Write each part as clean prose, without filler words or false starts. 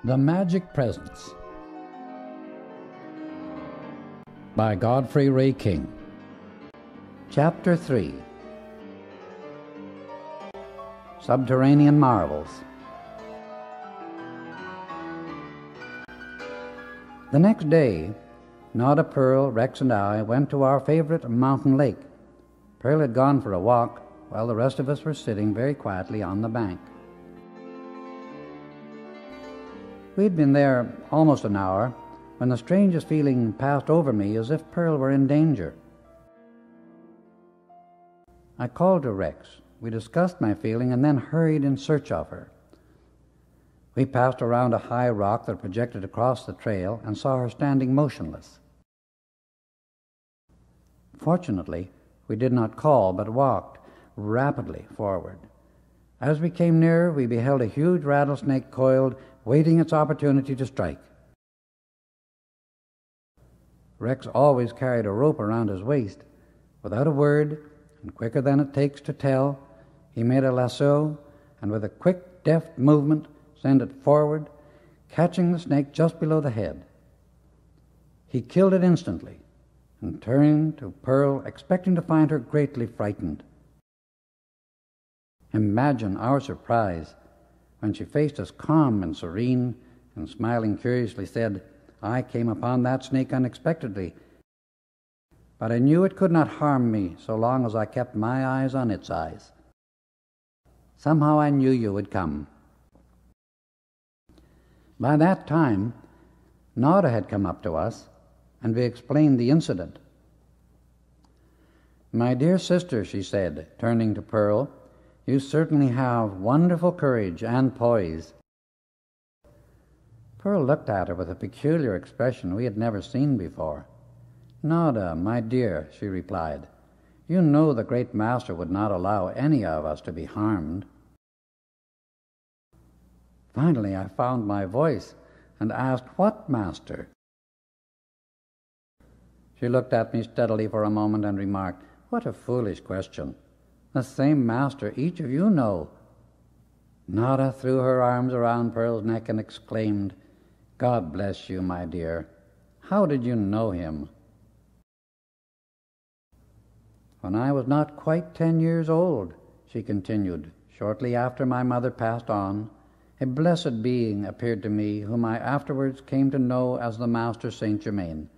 The Magic Presence by Godfre King. Chapter 3. Subterranean Marvels. The next day, Nada, Pearl, Rex, and I went to our favorite mountain lake. Pearl had gone for a walk, while the rest of us were sitting very quietly on the bank. We'd been there almost an hour when the strangest feeling passed over me, as if Pearl were in danger. I called to Rex. We discussed my feeling and then hurried in search of her. We passed around a high rock that projected across the trail and saw her standing motionless. Fortunately, we did not call but walked rapidly forward. As we came nearer, we beheld a huge rattlesnake coiled, waiting its opportunity to strike. Rex always carried a rope around his waist. Without a word, and quicker than it takes to tell, he made a lasso, and with a quick, deft movement, sent it forward, catching the snake just below the head. He killed it instantly, and turned to Pearl, expecting to find her greatly frightened. Imagine our surprise when she faced us calm and serene, and smiling curiously said, "I came upon that snake unexpectedly, but I knew it could not harm me so long as I kept my eyes on its eyes. Somehow I knew you would come." By that time, Nada had come up to us, and we explained the incident. "My dear sister," she said, turning to Pearl, "you certainly have wonderful courage and poise." Pearl looked at her with a peculiar expression we had never seen before. "Nada, my dear," she replied, "you know the great master would not allow any of us to be harmed." Finally, I found my voice and asked, "What master?" She looked at me steadily for a moment and remarked, "What a foolish question. The same master each of you know." Nada threw her arms around Pearl's neck and exclaimed, "God bless you, my dear. How did you know him?" "When I was not quite 10 years old," she continued, "shortly after my mother passed on, a blessed being appeared to me whom I afterwards came to know as the Master Saint Germain.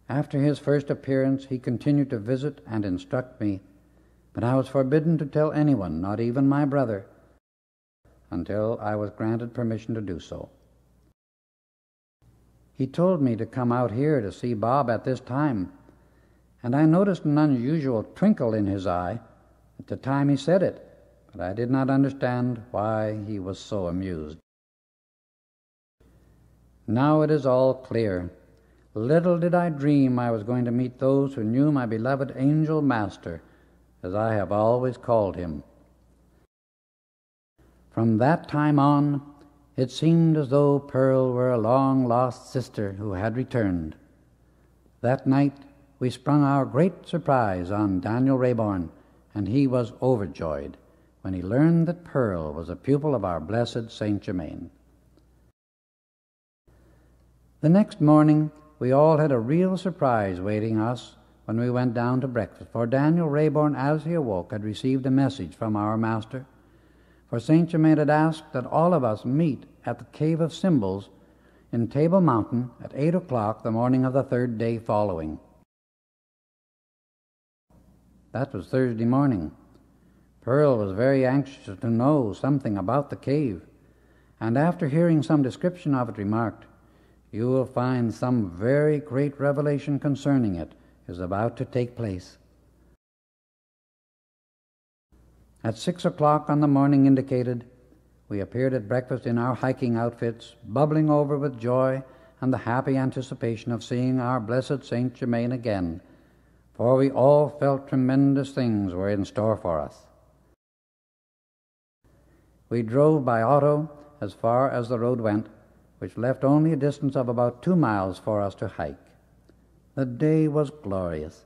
After his first appearance, he continued to visit and instruct me, but I was forbidden to tell anyone, not even my brother, until I was granted permission to do so. He told me to come out here to see Bob at this time, and I noticed an unusual twinkle in his eye at the time he said it, but I did not understand why he was so amused. Now it is all clear. Little did I dream I was going to meet those who knew my beloved angel master, as I have always called him. From that time on, it seemed as though Pearl were a long-lost sister who had returned. That night we sprung our great surprise on Daniel Rayborn, and he was overjoyed when he learned that Pearl was a pupil of our blessed Saint Germain. The next morning, we all had a real surprise waiting us when we went down to breakfast, for Daniel Rayborn, as he awoke, had received a message from our master. For Saint Germain had asked that all of us meet at the Cave of Symbols in Table Mountain at 8 o'clock the morning of the third day following. That was Thursday morning. Pearl was very anxious to know something about the cave, and after hearing some description of it, remarked, "You will find some very great revelation concerning it is about to take place." At 6 o'clock on the morning indicated, we appeared at breakfast in our hiking outfits, bubbling over with joy and the happy anticipation of seeing our blessed Saint Germain again, for we all felt tremendous things were in store for us. We drove by auto as far as the road went, which left only a distance of about 2 miles for us to hike. The day was glorious,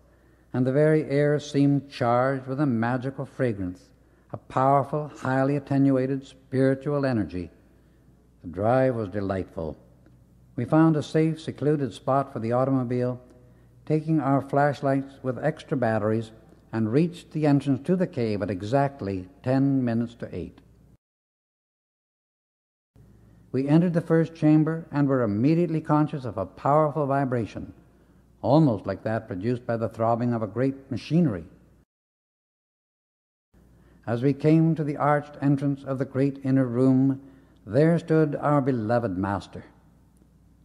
and the very air seemed charged with a magical fragrance, a powerful, highly attenuated spiritual energy, The drive was delightful. We found a safe, secluded spot for the automobile, taking our flashlights with extra batteries, and reached the entrance to the cave at exactly 10 minutes to 8. We entered the first chamber and were immediately conscious of a powerful vibration, almost like that produced by the throbbing of a great machinery. As we came to the arched entrance of the great inner room, there stood our beloved master.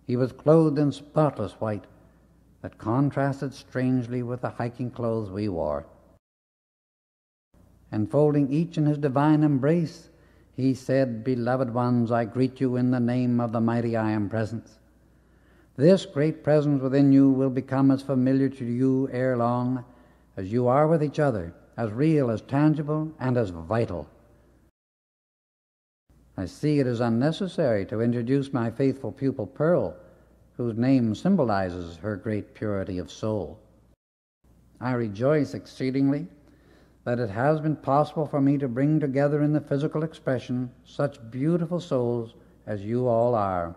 He was clothed in spotless white that contrasted strangely with the hiking clothes we wore. Enfolding each in his divine embrace, he said, "Beloved ones, I greet you in the name of the mighty I Am Presence. This great presence within you will become as familiar to you ere long as you are with each other, as real, as tangible, and as vital. I see it is unnecessary to introduce my faithful pupil Pearl, whose name symbolizes her great purity of soul. I rejoice exceedingly that it has been possible for me to bring together in the physical expression such beautiful souls as you all are.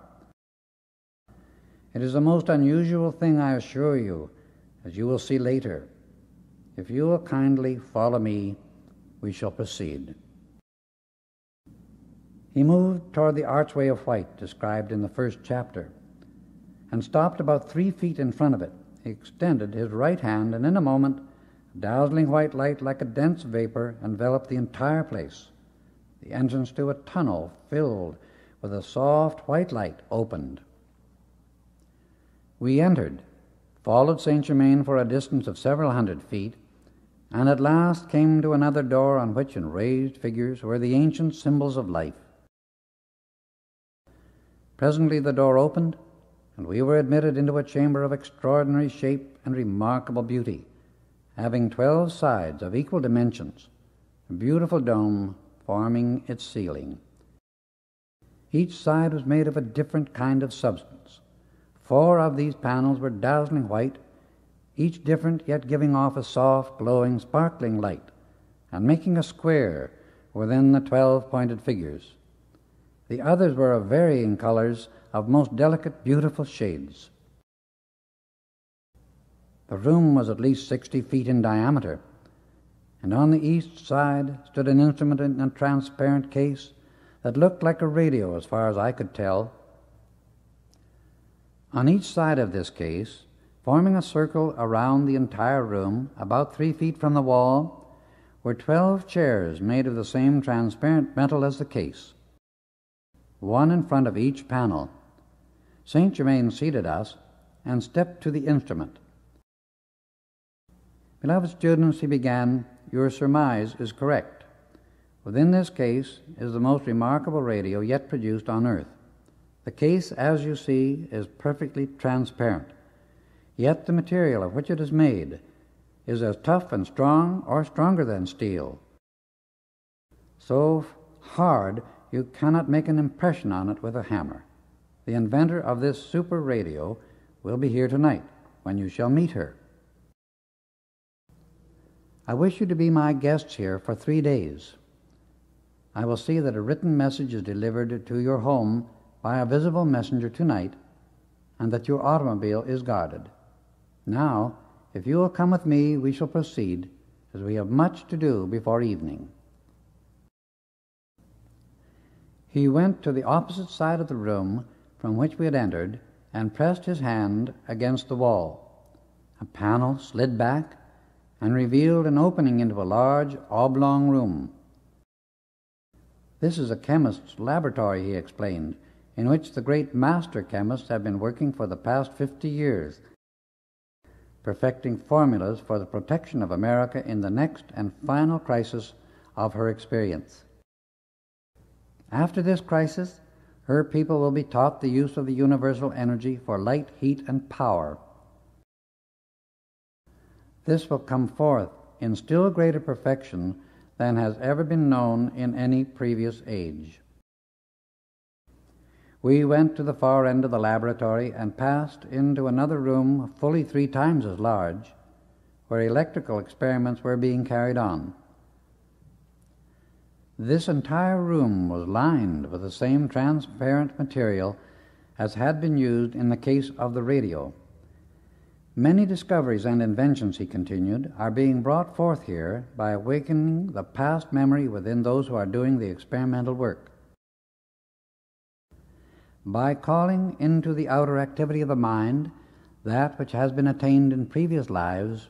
It is a most unusual thing, I assure you, as you will see later. If you will kindly follow me, we shall proceed." He moved toward the archway of white described in the first chapter, and stopped about 3 feet in front of it. He extended his right hand, and in a moment, dazzling white light like a dense vapor enveloped the entire place. The entrance to a tunnel filled with a soft white light opened. We entered, followed Saint Germain for a distance of several hundred feet, and at last came to another door on which in raised figures were the ancient symbols of life. Presently the door opened, and we were admitted into a chamber of extraordinary shape and remarkable beauty, having 12 sides of equal dimensions, a beautiful dome forming its ceiling. Each side was made of a different kind of substance. 4 of these panels were dazzling white, each different yet giving off a soft, glowing, sparkling light, and making a square within the 12 pointed figures. The others were of varying colors, of most delicate, beautiful shades. The room was at least 60 feet in diameter, and on the east side stood an instrument in a transparent case that looked like a radio as far as I could tell. On each side of this case, forming a circle around the entire room, about 3 feet from the wall, were 12 chairs made of the same transparent metal as the case, one in front of each panel. Saint Germain seated us and stepped to the instrument. "Beloved students," he began, "your surmise is correct. Within this case is the most remarkable radio yet produced on earth. The case, as you see, is perfectly transparent, yet the material of which it is made is as tough and strong or stronger than steel. So hard you cannot make an impression on it with a hammer. The inventor of this super radio will be here tonight, when you shall meet her. I wish you to be my guests here for 3 days. I will see that a written message is delivered to your home by a visible messenger tonight, and that your automobile is guarded. Now, if you will come with me, we shall proceed, as we have much to do before evening." He went to the opposite side of the room from which we had entered and pressed his hand against the wall. A panel slid back and revealed an opening into a large oblong room. "This is a chemist's laboratory," he explained, "in which the great master chemists have been working for the past 50 years, perfecting formulas for the protection of America in the next and final crisis of her experience. After this crisis, her people will be taught the use of the universal energy for light, heat, and power. This will come forth in still greater perfection than has ever been known in any previous age." We went to the far end of the laboratory and passed into another room fully 3 times as large, where electrical experiments were being carried on. This entire room was lined with the same transparent material as had been used in the case of the radio. Many discoveries and inventions, he continued, are being brought forth here by awakening the past memory within those who are doing the experimental work. By calling into the outer activity of the mind that which has been attained in previous lives,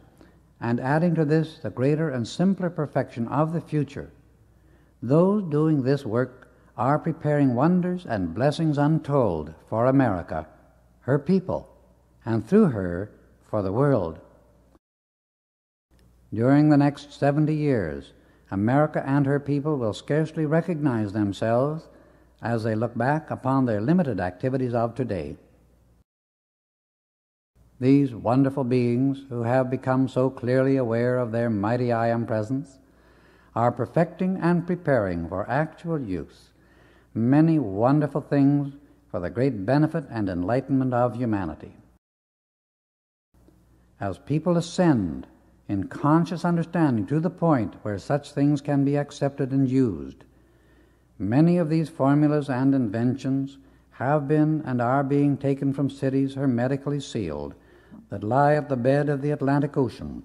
and adding to this the greater and simpler perfection of the future, those doing this work are preparing wonders and blessings untold for America, her people, and through her for the world. During the next 70 years, America and her people will scarcely recognize themselves as they look back upon their limited activities of today. These wonderful beings, who have become so clearly aware of their mighty I Am presence, are perfecting and preparing for actual use many wonderful things for the great benefit and enlightenment of humanity. As people ascend in conscious understanding to the point where such things can be accepted and used, many of these formulas and inventions have been and are being taken from cities hermetically sealed that lie at the bed of the Atlantic Ocean,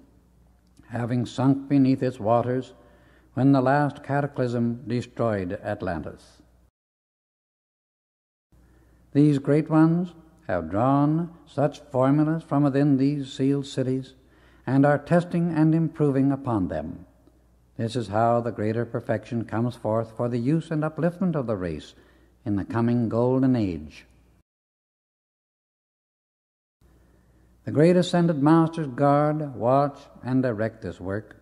having sunk beneath its waters when the last cataclysm destroyed Atlantis. These great ones have drawn such formulas from within these sealed cities and are testing and improving upon them. This is how the greater perfection comes forth for the use and upliftment of the race in the coming golden age. The great ascended masters guard, watch, and direct this work.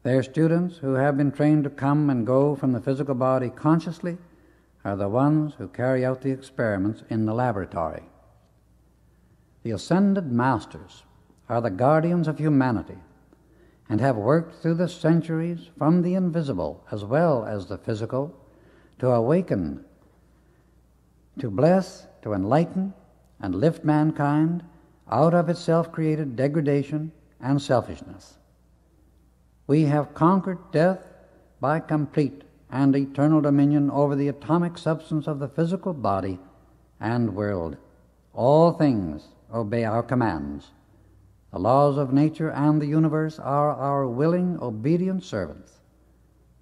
Their students, who have been trained to come and go from the physical body consciously, are the ones who carry out the experiments in the laboratory. The ascended masters are the guardians of humanity and have worked through the centuries from the invisible as well as the physical to awaken, to bless, to enlighten, and lift mankind out of its self-created degradation and selfishness. We have conquered death by complete and eternal dominion over the atomic substance of the physical body and world. All things obey our commands. The laws of nature and the universe are our willing, obedient servants.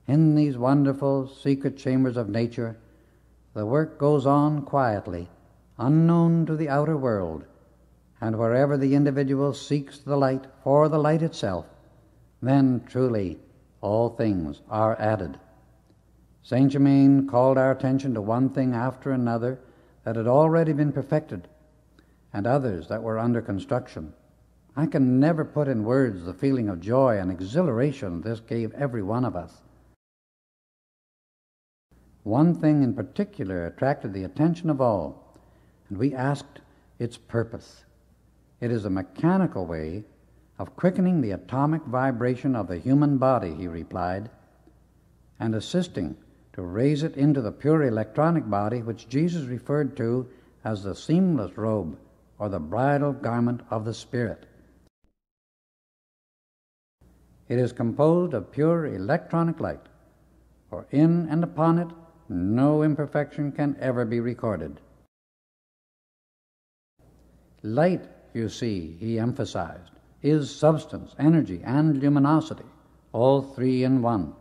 In these wonderful secret chambers of nature, the work goes on quietly, unknown to the outer world, and wherever the individual seeks the light for the light itself, then truly all things are added. Saint Germain called our attention to one thing after another that had already been perfected, and others that were under construction. I can never put in words the feeling of joy and exhilaration this gave every one of us. One thing in particular attracted the attention of all, and we asked its purpose. It is a mechanical way of quickening the atomic vibration of the human body, he replied, and assisting to raise it into the pure electronic body which Jesus referred to as the seamless robe or the bridal garment of the Spirit. It is composed of pure electronic light, for in and upon it no imperfection can ever be recorded. Light, you see, he emphasized, is substance, energy, and luminosity, all three in one.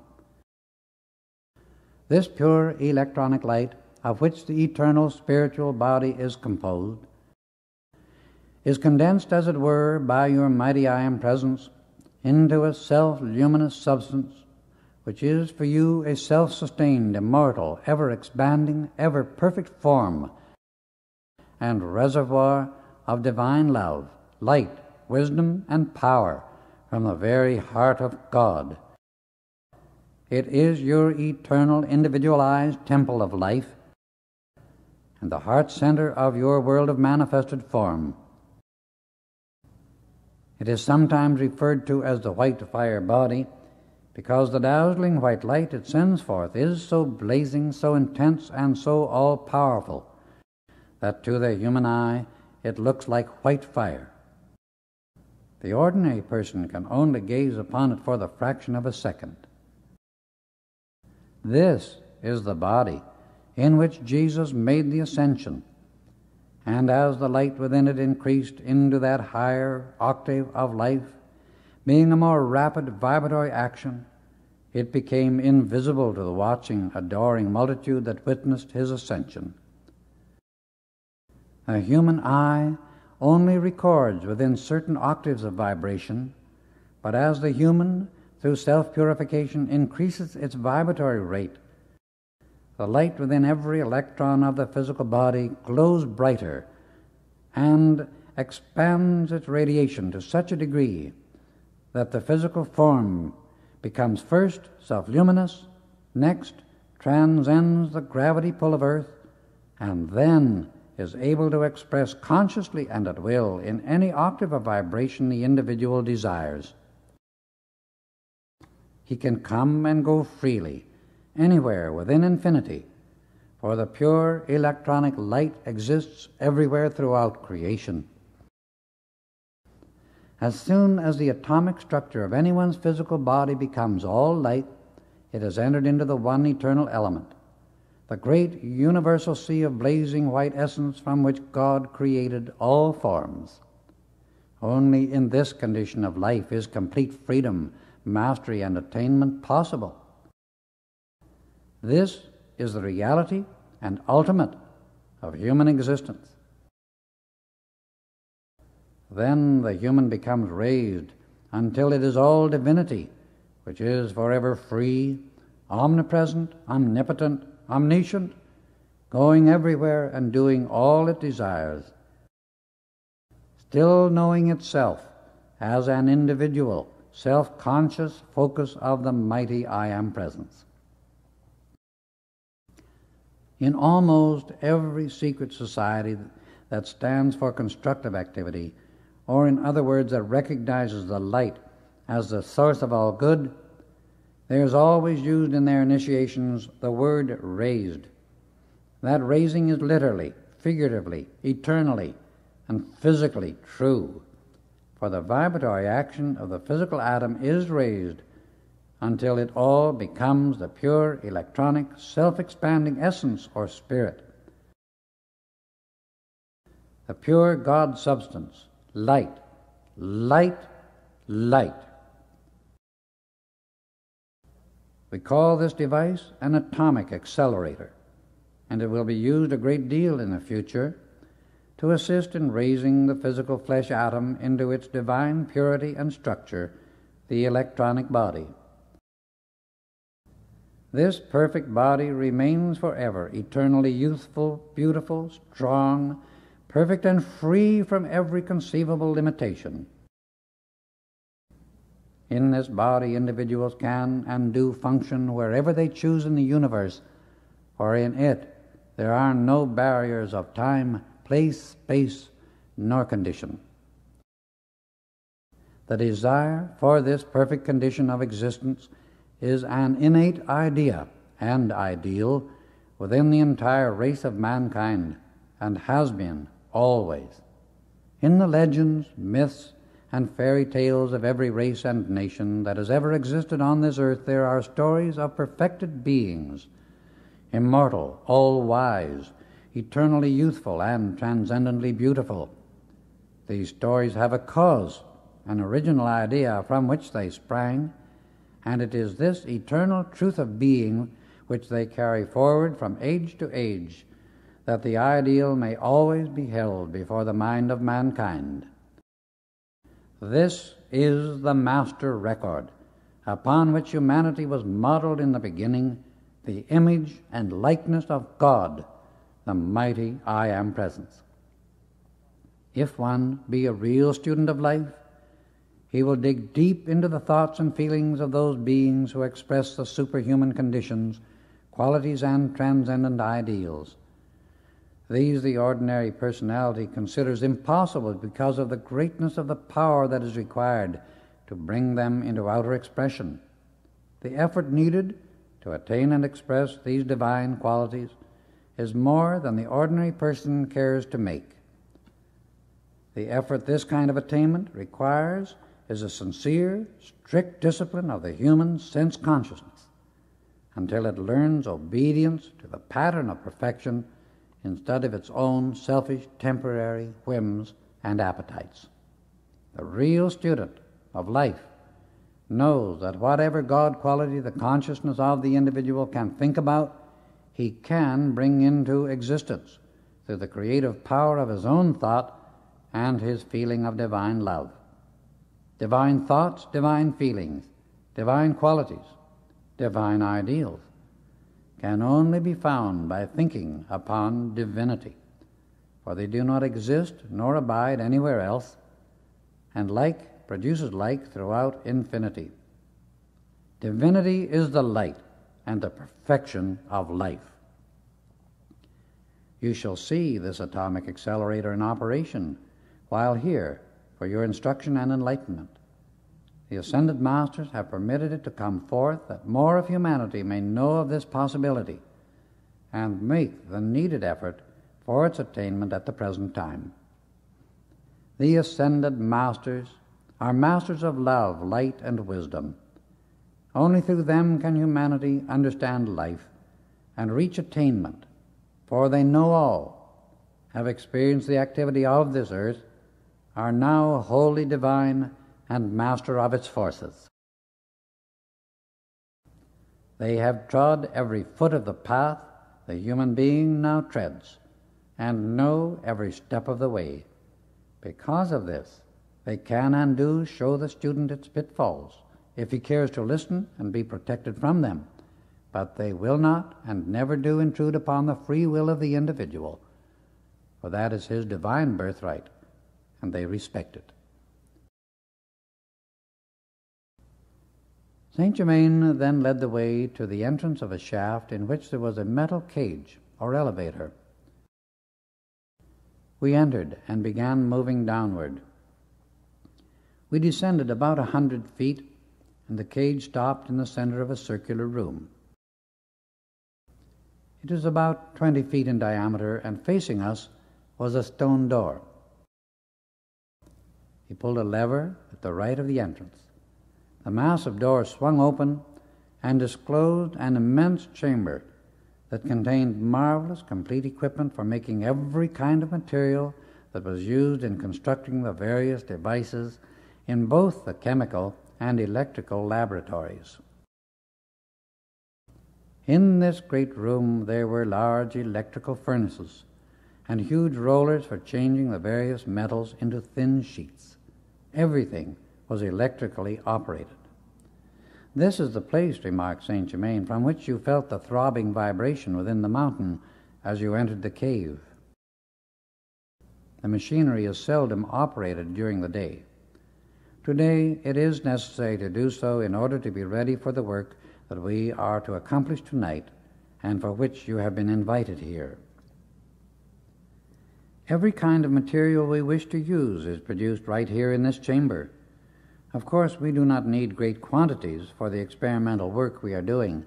This pure electronic light, of which the eternal spiritual body is composed, is condensed, as it were, by your mighty I Am presence into a self-luminous substance, which is for you a self-sustained, immortal, ever-expanding, ever-perfect form and reservoir of divine love, light, wisdom, and power from the very heart of God. It is your eternal, individualized temple of life and the heart center of your world of manifested form. It is sometimes referred to as the white fire body because the dazzling white light it sends forth is so blazing, so intense, and so all-powerful that to the human eye it looks like white fire. The ordinary person can only gaze upon it for the fraction of a second. This is the body in which Jesus made the ascension, and as the light within it increased into that higher octave of life, being a more rapid vibratory action, it became invisible to the watching, adoring multitude that witnessed his ascension. A human eye only records within certain octaves of vibration, but as the human, through self-purification, increases its vibratory rate, the light within every electron of the physical body glows brighter and expands its radiation to such a degree that the physical form becomes first self-luminous, next transcends the gravity pull of earth, and then is able to express consciously and at will in any octave of vibration the individual desires. He can come and go freely, anywhere within infinity, for the pure electronic light exists everywhere throughout creation. As soon as the atomic structure of anyone's physical body becomes all light, it has entered into the one eternal element, the great universal sea of blazing white essence from which God created all forms. Only in this condition of life is complete freedom, mastery, and attainment possible. This is the reality and ultimate of human existence. Then the human becomes raised until it is all divinity, which is forever free, omnipresent, omnipotent, omniscient, going everywhere and doing all it desires, still knowing itself as an individual, self-conscious focus of the mighty I Am Presence. In almost every secret society that stands for constructive activity, or in other words, that recognizes the light as the source of all good, there is always used in their initiations the word raised. That raising is literally, figuratively, eternally, and physically true, for the vibratory action of the physical atom is raised until it all becomes the pure electronic, self-expanding essence or spirit. The pure God substance, light, light, light. We call this device an atomic accelerator, and it will be used a great deal in the future to assist in raising the physical flesh atom into its divine purity and structure, the electronic body. This perfect body remains forever eternally youthful, beautiful, strong, perfect, and free from every conceivable limitation. In this body, individuals can and do function wherever they choose in the universe, for in it there are no barriers of time, place, space, nor condition. The desire for this perfect condition of existence is an innate idea and ideal within the entire race of mankind, and has been always. In the legends, myths, and fairy tales of every race and nation that has ever existed on this earth, there are stories of perfected beings, immortal, all-wise, eternally youthful, and transcendently beautiful. These stories have a cause, an original idea from which they sprang, and it is this eternal truth of being which they carry forward from age to age, that the ideal may always be held before the mind of mankind. This is the master record upon which humanity was modeled in the beginning, the image and likeness of God, the mighty I Am Presence. If one be a real student of life, he will dig deep into the thoughts and feelings of those beings who express the superhuman conditions, qualities, and transcendent ideals. These the ordinary personality considers impossible because of the greatness of the power that is required to bring them into outer expression. The effort needed to attain and express these divine qualities is more than the ordinary person cares to make. The effort this kind of attainment requires is a sincere, strict discipline of the human sense consciousness, until it learns obedience to the pattern of perfection instead of its own selfish temporary whims and appetites. The real student of life knows that whatever God quality the consciousness of the individual can think about, he can bring into existence through the creative power of his own thought and his feeling of divine love. Divine thoughts, divine feelings, divine qualities, divine ideals can only be found by thinking upon divinity, for they do not exist nor abide anywhere else, and like produces like throughout infinity. Divinity is the light and the perfection of life. You shall see this atomic accelerator in operation while here for your instruction and enlightenment. The ascended masters have permitted it to come forth that more of humanity may know of this possibility and make the needed effort for its attainment at the present time. The ascended masters are masters of love, light, and wisdom. Only through them can humanity understand life and reach attainment, for they know all, have experienced the activity of this earth, are now wholly divine and master of its forces. They have trod every foot of the path the human being now treads, and know every step of the way. Because of this, they can and do show the student its pitfalls, if he cares to listen and be protected from them, but they will not and never do intrude upon the free will of the individual, for that is his divine birthright, and they respect it. Saint Germain then led the way to the entrance of a shaft in which there was a metal cage or elevator. We entered and began moving downward. We descended about 100 feet, and the cage stopped in the center of a circular room. It was about 20 feet in diameter, and facing us was a stone door. He pulled a lever at the right of the entrance. The massive door swung open and disclosed an immense chamber that contained marvelous, complete equipment for making every kind of material that was used in constructing the various devices in both the chemical and electrical laboratories. In this great room there were large electrical furnaces and huge rollers for changing the various metals into thin sheets. Everything was electrically operated. "This is the place," remarked Saint Germain, "from which you felt the throbbing vibration within the mountain as you entered the cave. The machinery is seldom operated during the day. Today it is necessary to do so in order to be ready for the work that we are to accomplish tonight and for which you have been invited here. Every kind of material we wish to use is produced right here in this chamber. Of course, we do not need great quantities for the experimental work we are doing,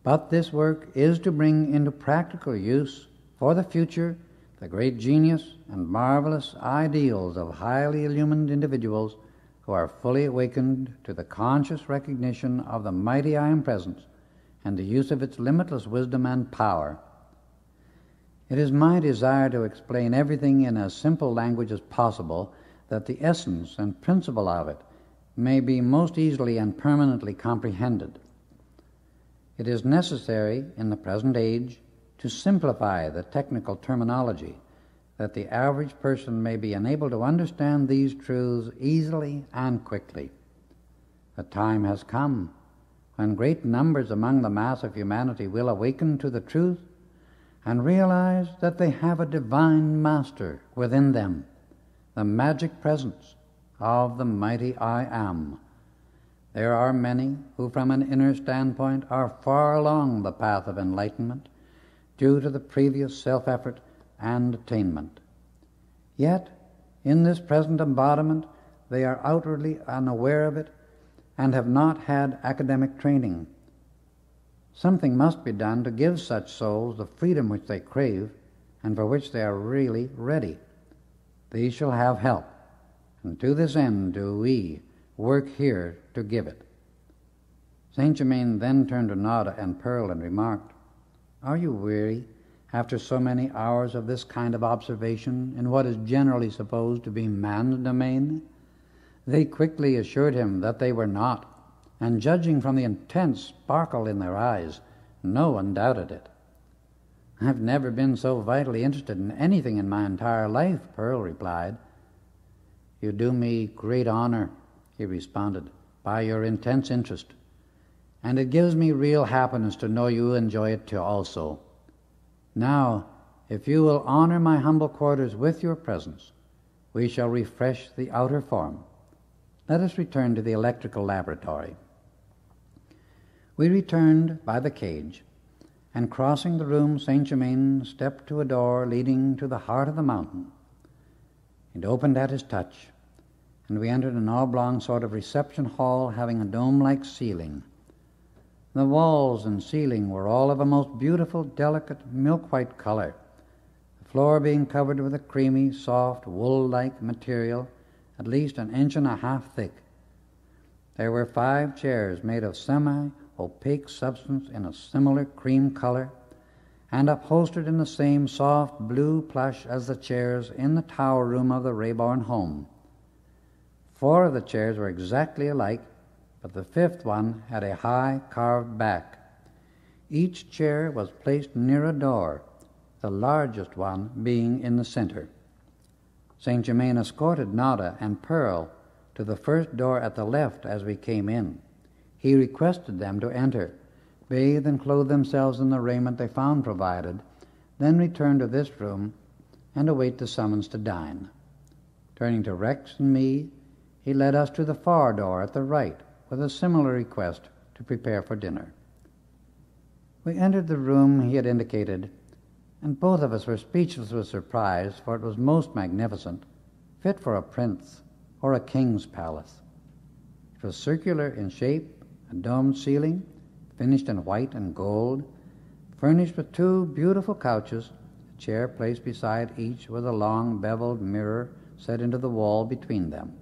but this work is to bring into practical use for the future the great genius and marvelous ideals of highly illumined individuals who are fully awakened to the conscious recognition of the mighty I Am Presence and the use of its limitless wisdom and power. It is my desire to explain everything in as simple language as possible, that the essence and principle of it may be most easily and permanently comprehended. It is necessary in the present age to simplify the technical terminology, that the average person may be enabled to understand these truths easily and quickly. The time has come when great numbers among the mass of humanity will awaken to the truth and realize that they have a divine master within them, the magic presence of the mighty I Am. There are many who from an inner standpoint are far along the path of enlightenment due to the previous self-effort and attainment. Yet, in this present embodiment, they are outwardly unaware of it and have not had academic training. Something must be done to give such souls the freedom which they crave and for which they are really ready. These shall have help, and to this end do we work here to give it. Saint Germain then turned to Nada and Pearl and remarked, "Are you weary after so many hours of this kind of observation in what is generally supposed to be man's domain?" They quickly assured him that they were not, and judging from the intense sparkle in their eyes, no one doubted it. "I've never been so vitally interested in anything in my entire life," Pearl replied. "You do me great honor," he responded, "by your intense interest, and it gives me real happiness to know you enjoy it too also. Now, if you will honor my humble quarters with your presence, we shall refresh the outer form. Let us return to the electrical laboratory." We returned by the cage, and crossing the room, Saint Germain stepped to a door leading to the heart of the mountain. It opened at his touch, and we entered an oblong sort of reception hall having a dome-like ceiling. The walls and ceiling were all of a most beautiful, delicate, milk-white color, the floor being covered with a creamy, soft, wool-like material at least 1.5 inches thick. There were 5 chairs made of semi-opaque substance in a similar cream color and upholstered in the same soft blue plush as the chairs in the tower room of the Rayborn home. 4 of the chairs were exactly alike, but the 5th one had a high carved back. Each chair was placed near a door, the largest one being in the center. Saint Germain escorted Nada and Pearl to the first door at the left as we came in. He requested them to enter, bathe and clothe themselves in the raiment they found provided, then return to this room and await the summons to dine. Turning to Rex and me, he led us to the far door at the right, with a similar request to prepare for dinner. We entered the room he had indicated, and both of us were speechless with surprise, for it was most magnificent, fit for a prince or a king's palace. It was circular in shape, a domed ceiling, finished in white and gold, furnished with 2 beautiful couches, a chair placed beside each with a long beveled mirror set into the wall between them.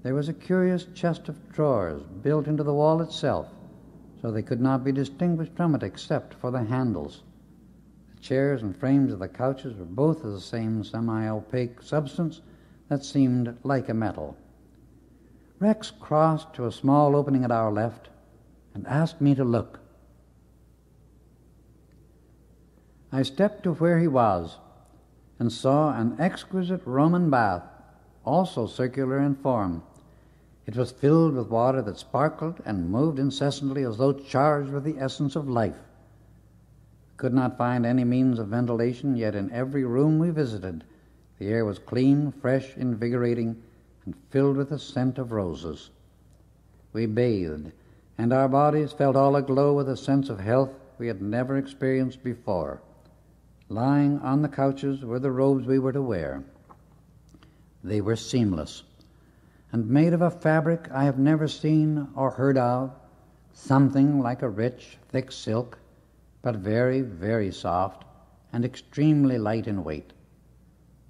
There was a curious chest of drawers built into the wall itself, so they could not be distinguished from it except for the handles. The chairs and frames of the couches were both of the same semi-opaque substance that seemed like a metal. Rex crossed to a small opening at our left and asked me to look. I stepped to where he was and saw an exquisite Roman bath, also circular in form. It was filled with water that sparkled and moved incessantly as though charged with the essence of life. We could not find any means of ventilation, yet in every room we visited, the air was clean, fresh, invigorating, and filled with the scent of roses. We bathed, and our bodies felt all aglow with a sense of health we had never experienced before. Lying on the couches were the robes we were to wear. They were seamless, and made of a fabric I have never seen or heard of, something like a rich, thick silk, but very, very soft and extremely light in weight.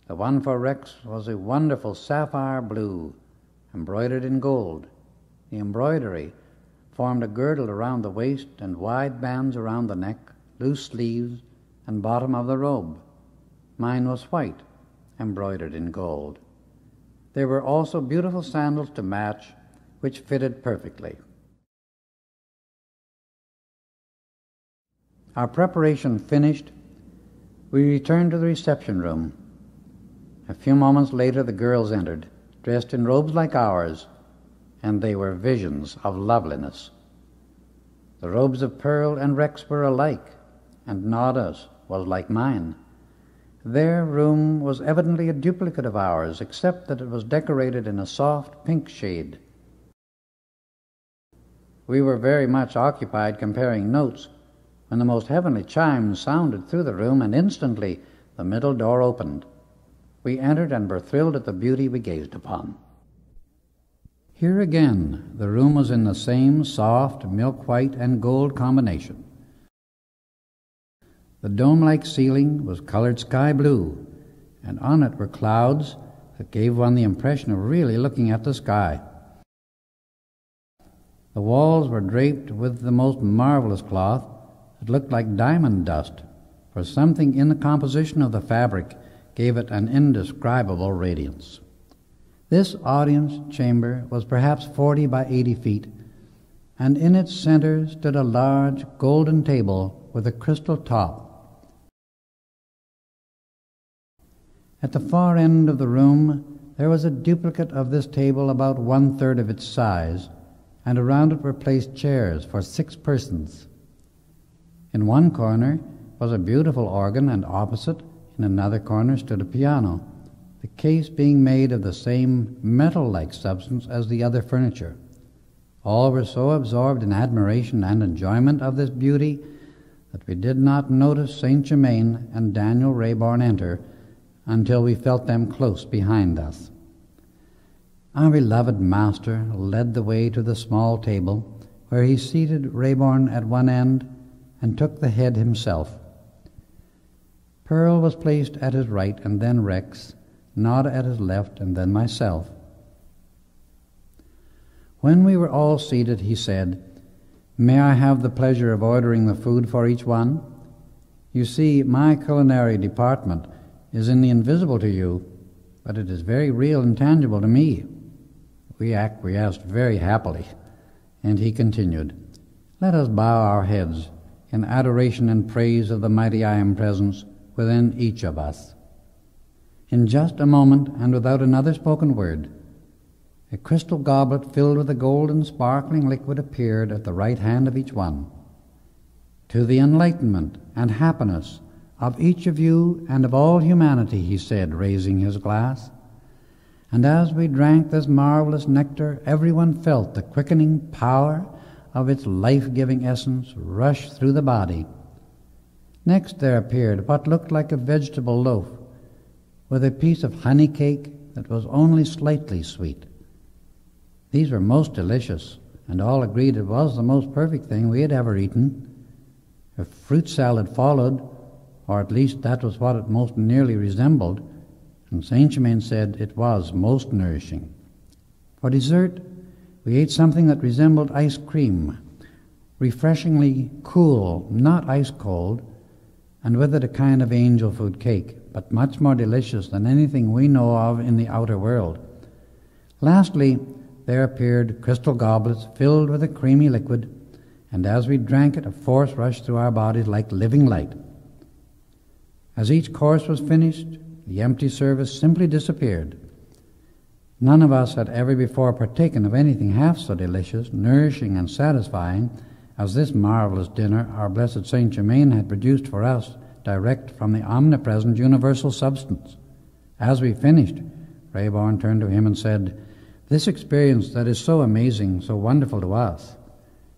The one for Rex was a wonderful sapphire blue, embroidered in gold. The embroidery formed a girdle around the waist and wide bands around the neck, loose sleeves, and bottom of the robe. Mine was white, embroidered in gold. There were also beautiful sandals to match, which fitted perfectly. Our preparation finished, we returned to the reception room. A few moments later the girls entered, dressed in robes like ours, and they were visions of loveliness. The robes of Pearl and Rex were alike, and Nada's was like mine. Their room was evidently a duplicate of ours, except that it was decorated in a soft pink shade. We were very much occupied comparing notes when the most heavenly chimes sounded through the room, and instantly the middle door opened. We entered and were thrilled at the beauty we gazed upon. Here again, the room was in the same soft milk-white and gold combination. The dome-like ceiling was colored sky blue, and on it were clouds that gave one the impression of really looking at the sky. The walls were draped with the most marvelous cloth. It looked like diamond dust, for something in the composition of the fabric gave it an indescribable radiance. This audience chamber was perhaps 40 by 80 feet, and in its center stood a large golden table with a crystal top. At the far end of the room there was a duplicate of this table about 1/3 of its size, and around it were placed chairs for 6 persons. In one corner was a beautiful organ, and opposite, in another corner, stood a piano, the case being made of the same metal-like substance as the other furniture. All were so absorbed in admiration and enjoyment of this beauty that we did not notice St. Germain and Daniel Rayborn enter until we felt them close behind us. Our beloved master led the way to the small table, where he seated Rayborn at one end and took the head himself. Pearl was placed at his right, and then Rex, Nada at his left, and then myself. When we were all seated, he said, "May I have the pleasure of ordering the food for each one? You see, my culinary department is in the invisible to you, but it is very real and tangible to me." We acquiesced very happily, and he continued, "Let us bow our heads in adoration and praise of the mighty I Am Presence within each of us." In just a moment, and without another spoken word, a crystal goblet filled with a golden sparkling liquid appeared at the right hand of each one. "To the enlightenment and happiness of each of you and of all humanity," he said, raising his glass. And as we drank this marvelous nectar, everyone felt the quickening power of its life-giving essence rush through the body. Next there appeared what looked like a vegetable loaf, with a piece of honey cake that was only slightly sweet. These were most delicious, and all agreed it was the most perfect thing we had ever eaten. A fruit salad followed, or at least that was what it most nearly resembled, and St. Germain said it was most nourishing. For dessert, we ate something that resembled ice cream, refreshingly cool, not ice cold, and with it a kind of angel food cake, but much more delicious than anything we know of in the outer world. Lastly, there appeared crystal goblets filled with a creamy liquid, and as we drank it, a force rushed through our bodies like living light. As each course was finished, the empty service simply disappeared. None of us had ever before partaken of anything half so delicious, nourishing, and satisfying as this marvelous dinner our blessed St. Germain had produced for us direct from the omnipresent universal substance. As we finished, Rayborn turned to him and said, "This experience that is so amazing, so wonderful to us,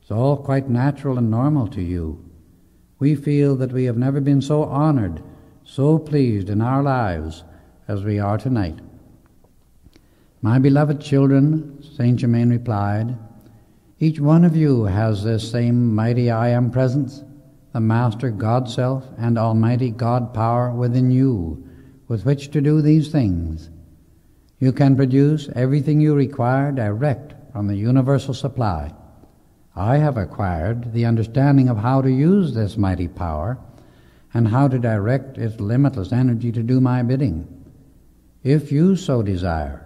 is all quite natural and normal to you. We feel that we have never been so honored, so pleased in our lives as we are tonight." "My beloved children," St. Germain replied, "each one of you has this same mighty I Am Presence, the Master God Self and Almighty God Power within you, with which to do these things. You can produce everything you require direct from the universal supply. I have acquired the understanding of how to use this mighty power and how to direct its limitless energy to do my bidding. If you so desire,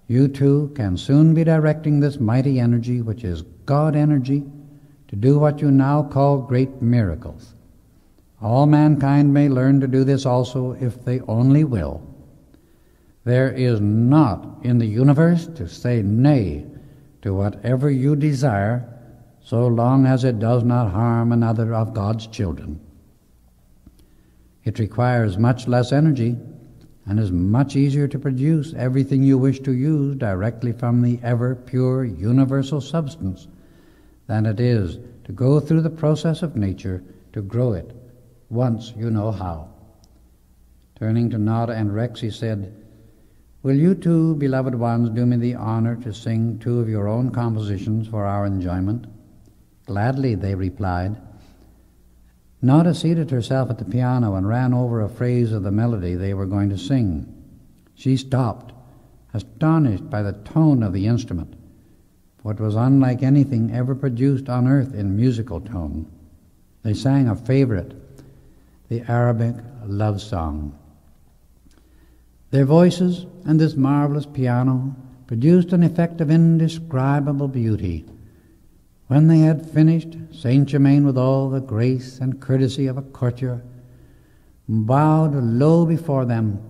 you too can soon be directing this mighty energy, which is God energy, to do what you now call great miracles. All mankind may learn to do this also if they only will. There is not in the universe to say nay to whatever you desire, so long as it does not harm another of God's children. It requires much less energy and is much easier to produce everything you wish to use directly from the ever-pure universal substance than it is to go through the process of nature to grow it, once you know how." Turning to Nada and Rex, he said, "Will you two, beloved ones, do me the honor to sing 2 of your own compositions for our enjoyment?" "Gladly," they replied. Nada seated herself at the piano and ran over a phrase of the melody they were going to sing. She stopped, astonished by the tone of the instrument, for it was unlike anything ever produced on earth in musical tone. They sang a favorite, the Arabic love song. Their voices and this marvelous piano produced an effect of indescribable beauty. When they had finished, Saint Germain, with all the grace and courtesy of a courtier, bowed low before them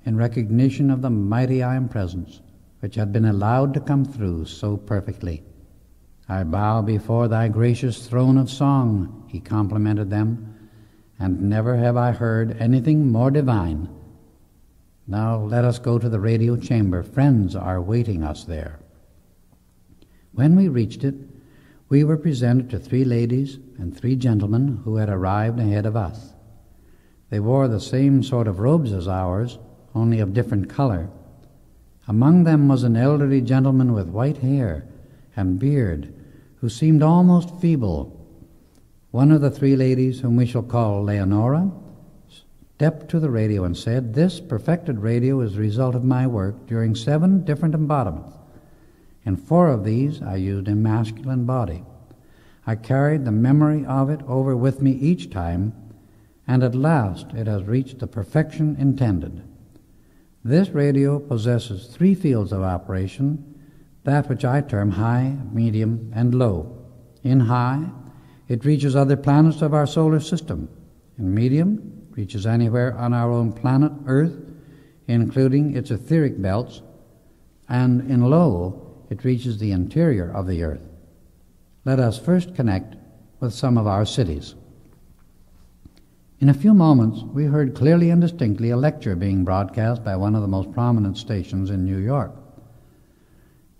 in recognition of the mighty I Am Presence, which had been allowed to come through so perfectly. I bow before thy gracious throne of song, he complimented them, and never have I heard anything more divine. Now let us go to the radio chamber. Friends are waiting us there. When we reached it, we were presented to 3 ladies and 3 gentlemen who had arrived ahead of us. They wore the same sort of robes as ours, only of different color. Among them was an elderly gentleman with white hair and beard, who seemed almost feeble. One of the 3 ladies, whom we shall call Leonora, stepped to the radio and said, "This perfected radio is the result of my work during 7 different embodiments. In 4 of these I used a masculine body. I carried the memory of it over with me each time, and at last it has reached the perfection intended. This radio possesses 3 fields of operation, that which I term high, medium, and low. In high, it reaches other planets of our solar system. In medium, reaches anywhere on our own planet, Earth, including its etheric belts, and in low, it reaches the interior of the Earth. Let us first connect with some of our cities." In a few moments, we heard clearly and distinctly a lecture being broadcast by one of the most prominent stations in New York.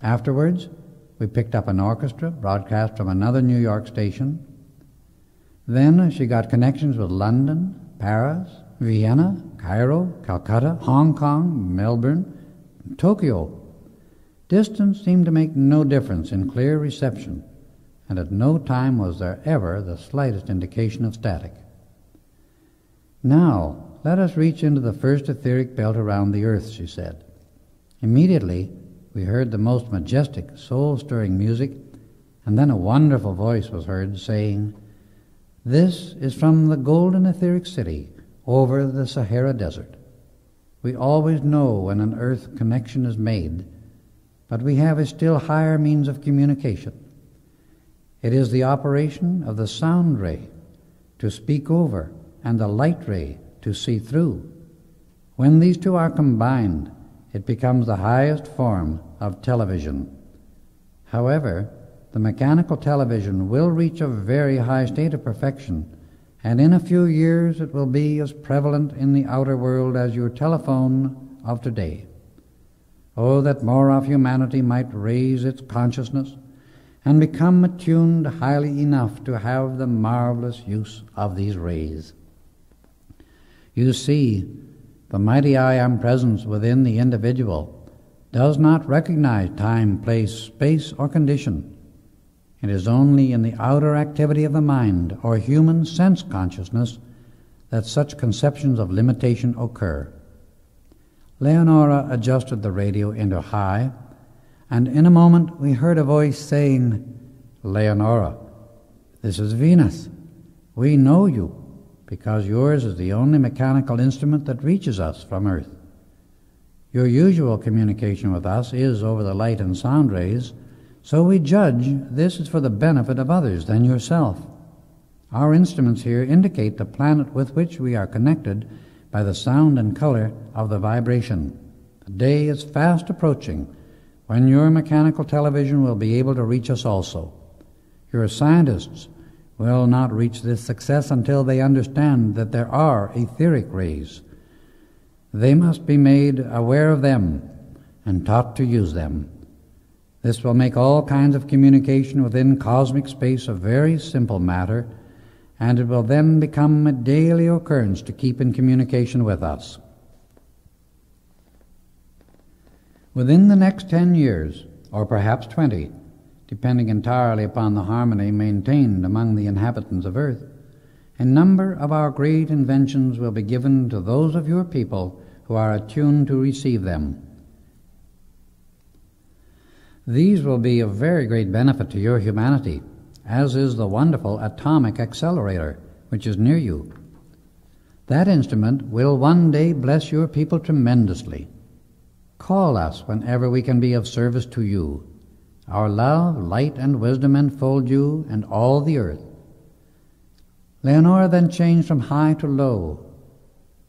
Afterwards, we picked up an orchestra broadcast from another New York station. Then she got connections with London, Paris, Vienna, Cairo, Calcutta, Hong Kong, Melbourne, and Tokyo. Distance seemed to make no difference in clear reception, and at no time was there ever the slightest indication of static. "Now, let us reach into the first etheric belt around the earth," she said. Immediately, we heard the most majestic, soul-stirring music, and then a wonderful voice was heard saying, "This is from the golden etheric city over the Sahara Desert. We always know when an earth connection is made, but we have a still higher means of communication. It is the operation of the sound ray to speak over and the light ray to see through. When these 2 are combined, it becomes the highest form of television. However, the mechanical television will reach a very high state of perfection, and in a few years it will be as prevalent in the outer world as your telephone of today. Oh, that more of humanity might raise its consciousness and become attuned highly enough to have the marvelous use of these rays. You see, the mighty I Am Presence within the individual does not recognize time, place, space, or condition. It is only in the outer activity of the mind or human sense consciousness that such conceptions of limitation occur." Leonora adjusted the radio into high, and in a moment we heard a voice saying, "Leonora, this is Venus. We know you, because yours is the only mechanical instrument that reaches us from Earth. Your usual communication with us is over the light and sound rays, so we judge this is for the benefit of others than yourself. Our instruments here indicate the planet with which we are connected by the sound and color of the vibration. The day is fast approaching when your mechanical television will be able to reach us also. Your scientists will not reach this success until they understand that there are etheric rays. They must be made aware of them and taught to use them. This will make all kinds of communication within cosmic space a very simple matter, and it will then become a daily occurrence to keep in communication with us. Within the next 10 years, or perhaps 20, depending entirely upon the harmony maintained among the inhabitants of Earth, a number of our great inventions will be given to those of your people who are attuned to receive them. These will be of very great benefit to your humanity, as is the wonderful atomic accelerator, which is near you. That instrument will one day bless your people tremendously. Call us whenever we can be of service to you. Our love, light, and wisdom enfold you and all the earth. Leonora then changed from high to low,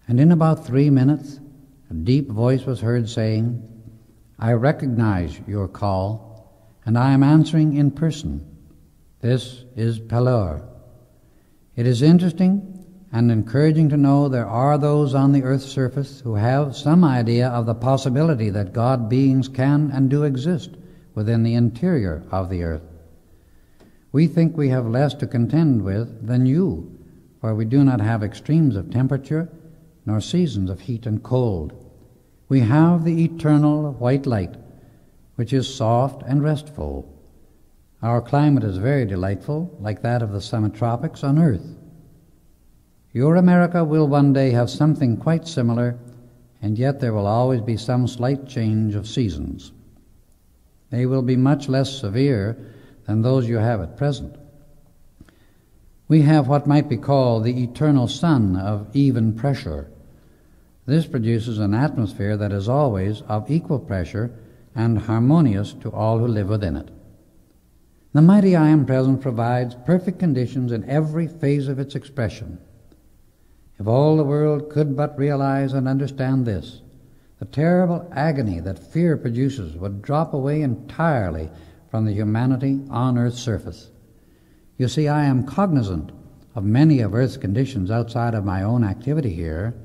and in about 3 minutes a deep voice was heard saying, "I recognize your call, and I am answering in person. This is Pelor." It is interesting and encouraging to know there are those on the earth's surface who have some idea of the possibility that God beings can and do exist within the interior of the earth. We think we have less to contend with than you, for we do not have extremes of temperature nor seasons of heat and cold. We have the eternal white light, which is soft and restful. Our climate is very delightful, like that of the semi-tropics on earth. Your America will one day have something quite similar, and yet there will always be some slight change of seasons. They will be much less severe than those you have at present. We have what might be called the eternal sun of even pressure. This produces an atmosphere that is always of equal pressure and harmonious to all who live within it. The mighty I Am Present provides perfect conditions in every phase of its expression. If all the world could but realize and understand this, the terrible agony that fear produces would drop away entirely from the humanity on Earth's surface. You see, I am cognizant of many of Earth's conditions outside of my own activity here,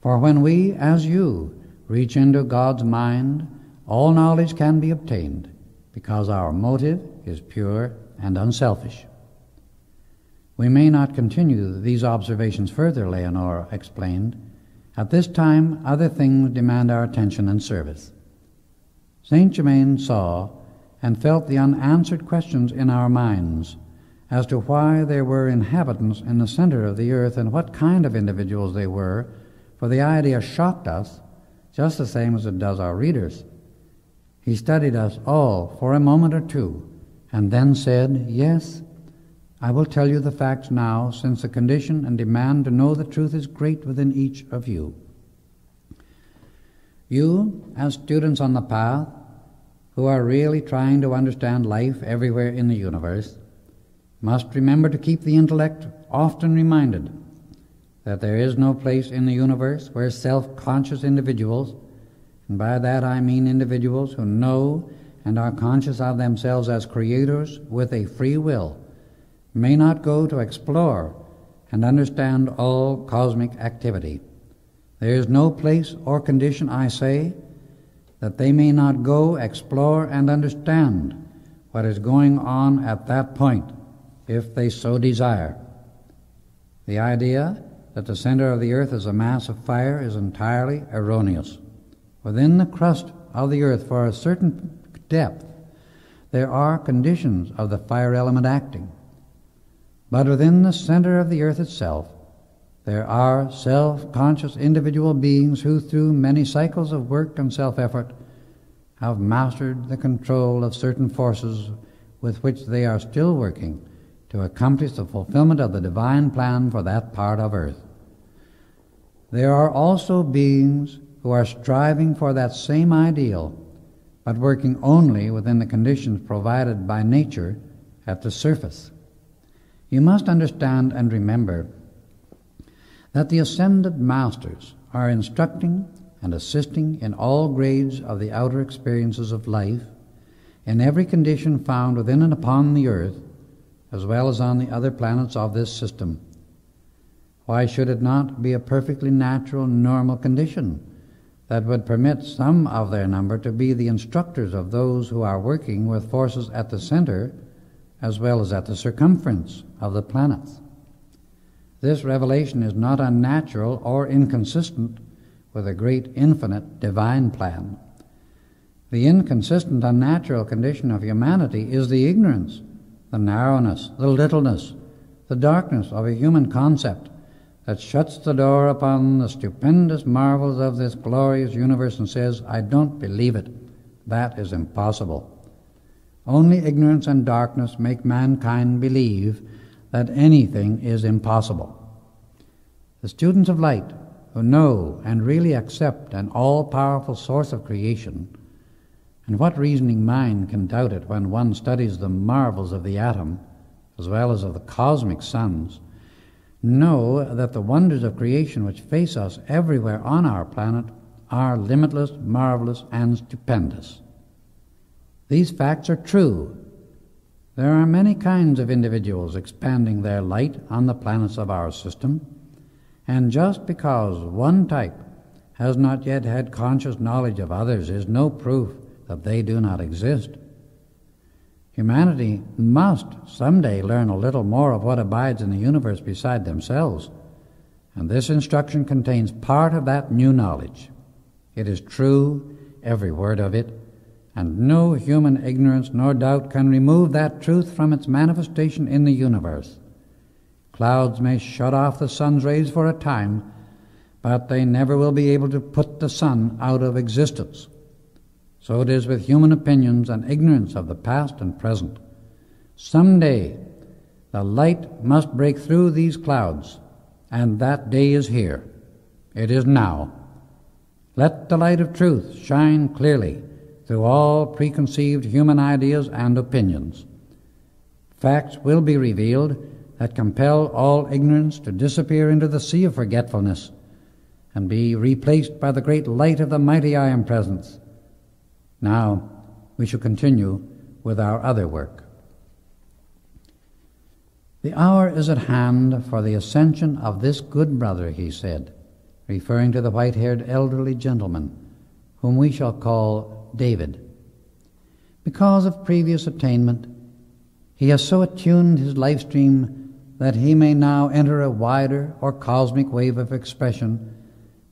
for when we, as you, reach into God's mind, all knowledge can be obtained, because our motive is pure and unselfish. We may not continue these observations further, Leonora explained. At this time, other things demand our attention and service. Saint Germain saw and felt the unanswered questions in our minds as to why there were inhabitants in the center of the earth and what kind of individuals they were, for the idea shocked us just the same as it does our readers. He studied us all for a moment or two and then said, "Yes, I will tell you the facts now, since the condition and demand to know the truth is great within each of you. You, as students on the path, who are really trying to understand life everywhere in the universe, must remember to keep the intellect often reminded that there is no place in the universe where self-conscious individuals, and by that I mean individuals who know and are conscious of themselves as creators with a free will, may not go to explore and understand all cosmic activity. There is no place or condition, I say, that they may not go, explore, and understand what is going on at that point, if they so desire. The idea that the center of the earth is a mass of fire is entirely erroneous. Within the crust of the earth, for a certain depth, there are conditions of the fire element acting. But within the center of the earth itself, there are self-conscious individual beings who, through many cycles of work and self-effort, have mastered the control of certain forces with which they are still working to accomplish the fulfillment of the divine plan for that part of earth. There are also beings who are striving for that same ideal, but working only within the conditions provided by nature at the surface. You must understand and remember that the ascended masters are instructing and assisting in all grades of the outer experiences of life, in every condition found within and upon the earth, as well as on the other planets of this system. Why should it not be a perfectly natural, normal condition that would permit some of their number to be the instructors of those who are working with forces at the center as well as at the circumference of the planets? This revelation is not unnatural or inconsistent with a great infinite divine plan. The inconsistent, unnatural condition of humanity is the ignorance, the narrowness, the littleness, the darkness of a human concept that shuts the door upon the stupendous marvels of this glorious universe and says, "I don't believe it. That is impossible." Only ignorance and darkness make mankind believe that anything is impossible. The students of light, who know and really accept an all-powerful source of creation, and what reasoning mind can doubt it when one studies the marvels of the atom as well as of the cosmic suns, know that the wonders of creation which face us everywhere on our planet are limitless, marvelous, and stupendous. These facts are true. There are many kinds of individuals expanding their light on the planets of our system, and just because one type has not yet had conscious knowledge of others is no proof that they do not exist. Humanity must someday learn a little more of what abides in the universe beside themselves, and this instruction contains part of that new knowledge. It is true, every word of it, and no human ignorance nor doubt can remove that truth from its manifestation in the universe. Clouds may shut off the sun's rays for a time, but they never will be able to put the sun out of existence. So it is with human opinions and ignorance of the past and present. Someday the light must break through these clouds, and that day is here. It is now. Let the light of truth shine clearly through all preconceived human ideas and opinions. Facts will be revealed that compel all ignorance to disappear into the sea of forgetfulness and be replaced by the great light of the mighty I Am Presence. Now we shall continue with our other work. The hour is at hand for the ascension of this good brother, he said, referring to the white-haired elderly gentleman, whom we shall call David. Because of previous attainment, he has so attuned his life stream that he may now enter a wider or cosmic wave of expression,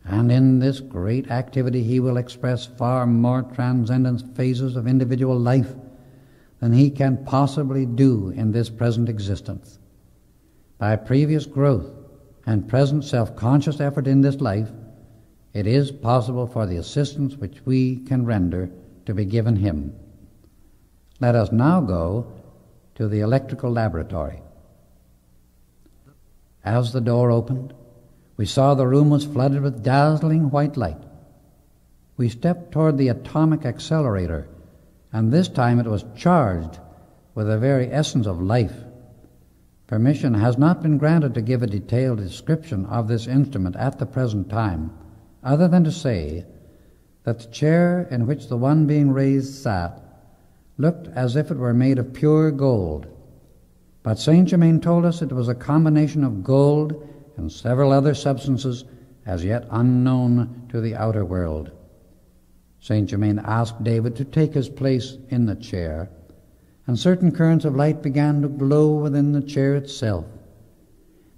and in this great activity he will express far more transcendent phases of individual life than he can possibly do in this present existence. By previous growth and present self-conscious effort in this life, it is possible for the assistance which we can render to be given him. Let us now go to the electrical laboratory. As the door opened, we saw the room was flooded with dazzling white light. We stepped toward the atomic accelerator, and this time it was charged with the very essence of life. Permission has not been granted to give a detailed description of this instrument at the present time, other than to say that the chair in which the one being raised sat looked as if it were made of pure gold. But Saint Germain told us it was a combination of gold and several other substances as yet unknown to the outer world. Saint Germain asked David to take his place in the chair, and certain currents of light began to glow within the chair itself.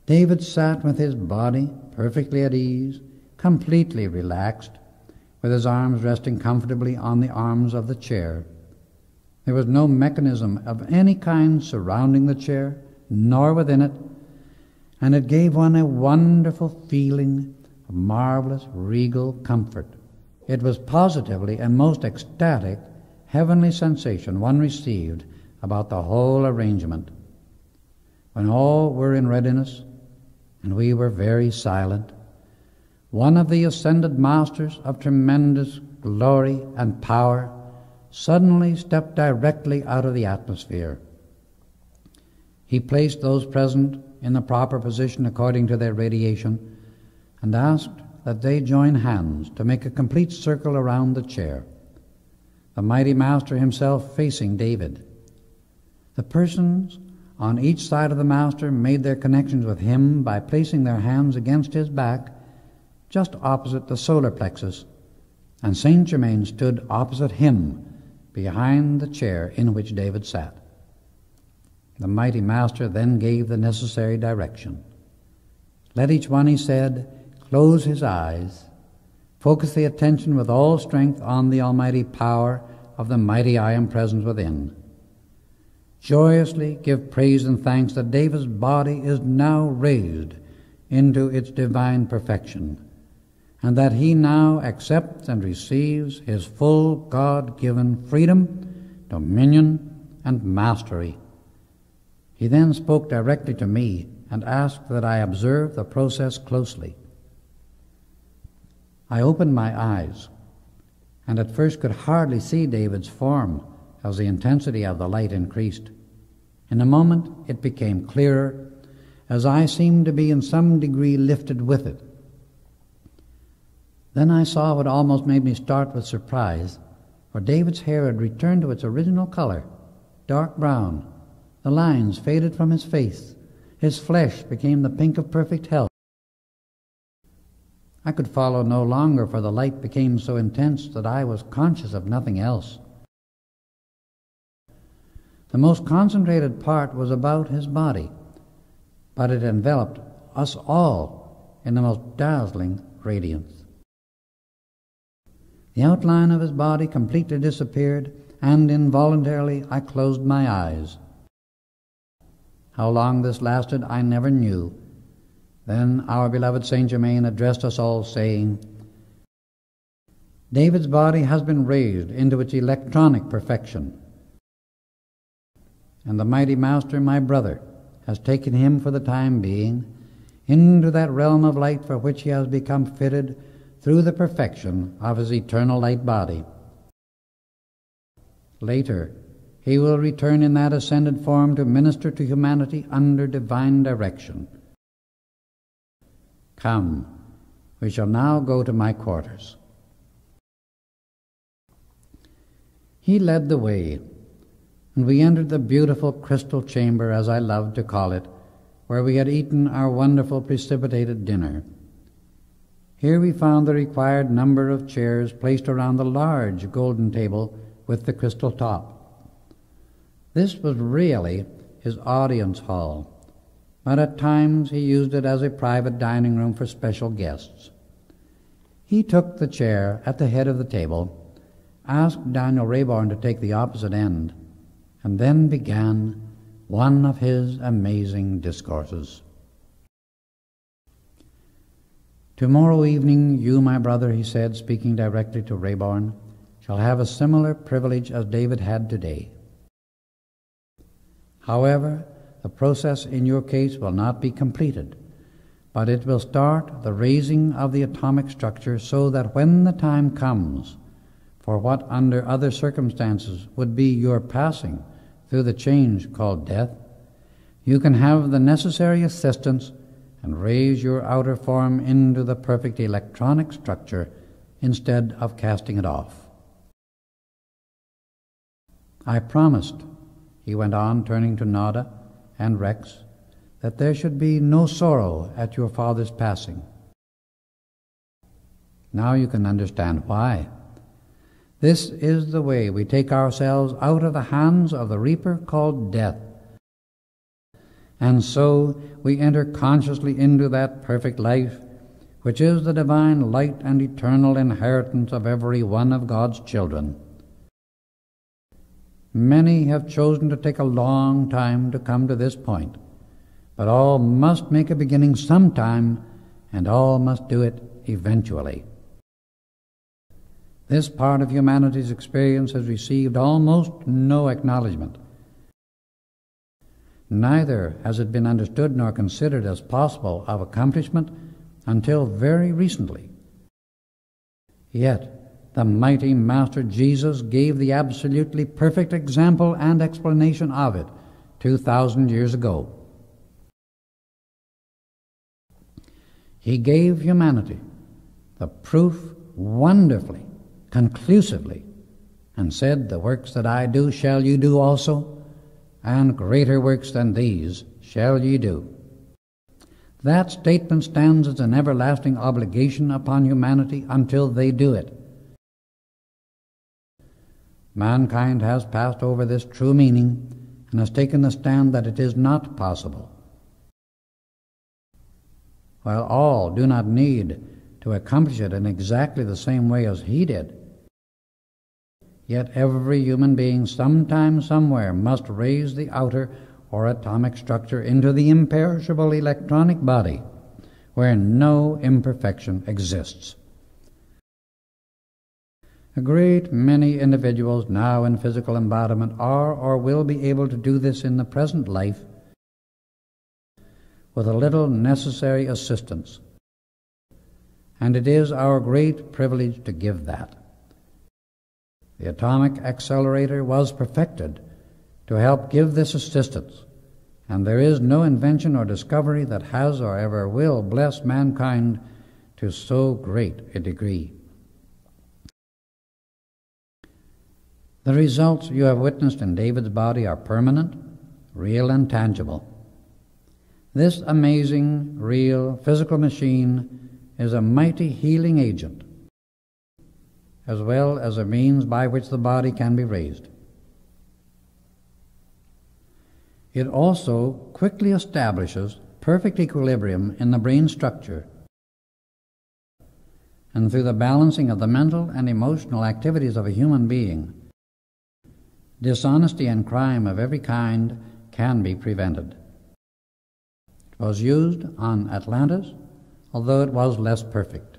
David sat with his body perfectly at ease, completely relaxed, with his arms resting comfortably on the arms of the chair. There was no mechanism of any kind surrounding the chair, nor within it, and it gave one a wonderful feeling of marvelous, regal comfort. It was positively a most ecstatic, heavenly sensation one received about the whole arrangement. When all were in readiness, and we were very silent, one of the ascended masters of tremendous glory and power suddenly stepped directly out of the atmosphere. He placed those present in the proper position according to their radiation and asked that they join hands to make a complete circle around the chair, the mighty master himself facing David. The persons on each side of the master made their connections with him by placing their hands against his back just opposite the solar plexus, and Saint Germain stood opposite him behind the chair in which David sat. The mighty master then gave the necessary direction. Let each one, he said, close his eyes, focus the attention with all strength on the almighty power of the mighty I Am Presence within. Joyously give praise and thanks that David's body is now raised into its divine perfection, and that he now accepts and receives his full God-given freedom, dominion, and mastery. He then spoke directly to me and asked that I observe the process closely. I opened my eyes, and at first could hardly see David's form as the intensity of the light increased. In a moment it became clearer, as I seemed to be in some degree lifted with it. Then I saw what almost made me start with surprise, for David's hair had returned to its original color, dark brown. The lines faded from his face. His flesh became the pink of perfect health. I could follow no longer, for the light became so intense that I was conscious of nothing else. The most concentrated part was about his body, but it enveloped us all in the most dazzling radiance. The outline of his body completely disappeared, and involuntarily I closed my eyes. How long this lasted I never knew. Then our beloved Saint Germain addressed us all, saying, "David's body has been raised into its electronic perfection, and the mighty Master, my brother, has taken him for the time being into that realm of light for which he has become fitted through the perfection of his eternal light body. Later, he will return in that ascended form to minister to humanity under divine direction. Come, we shall now go to my quarters." He led the way, and we entered the beautiful crystal chamber, as I loved to call it, where we had eaten our wonderful precipitated dinner. Here we found the required number of chairs placed around the large golden table with the crystal top. This was really his audience hall, but at times he used it as a private dining room for special guests. He took the chair at the head of the table, asked Daniel Rayborn to take the opposite end, and then began one of his amazing discourses. "Tomorrow evening you, my brother," he said, speaking directly to Rayborn, "shall have a similar privilege as David had today. However, the process in your case will not be completed, but it will start the raising of the atomic structure so that when the time comes for what under other circumstances would be your passing through the change called death, you can have the necessary assistance and raise your outer form into the perfect electronic structure instead of casting it off. I promised," he went on, turning to Nada and Rex, "that there should be no sorrow at your father's passing. Now you can understand why. This is the way we take ourselves out of the hands of the reaper called death, and so we enter consciously into that perfect life, which is the divine light and eternal inheritance of every one of God's children. Many have chosen to take a long time to come to this point, but all must make a beginning sometime, and all must do it eventually. This part of humanity's experience has received almost no acknowledgement. Neither has it been understood nor considered as possible of accomplishment until very recently. Yet the mighty Master Jesus gave the absolutely perfect example and explanation of it 2,000 years ago. He gave humanity the proof wonderfully, conclusively, and said, "The works that I do shall you do also, and greater works than these shall ye do." That statement stands as an everlasting obligation upon humanity until they do it. Mankind has passed over this true meaning and has taken the stand that it is not possible. While all do not need to accomplish it in exactly the same way as he did, yet every human being sometime somewhere must raise the outer or atomic structure into the imperishable electronic body where no imperfection exists. A great many individuals now in physical embodiment are or will be able to do this in the present life with a little necessary assistance, and it is our great privilege to give that. The atomic accelerator was perfected to help give this assistance, and there is no invention or discovery that has or ever will bless mankind to so great a degree. The results you have witnessed in David's body are permanent, real, and tangible. This amazing, real, physical machine is a mighty healing agent, as well as a means by which the body can be raised. It also quickly establishes perfect equilibrium in the brain structure, and through the balancing of the mental and emotional activities of a human being, dishonesty and crime of every kind can be prevented. It was used on Atlantis, although it was less perfect.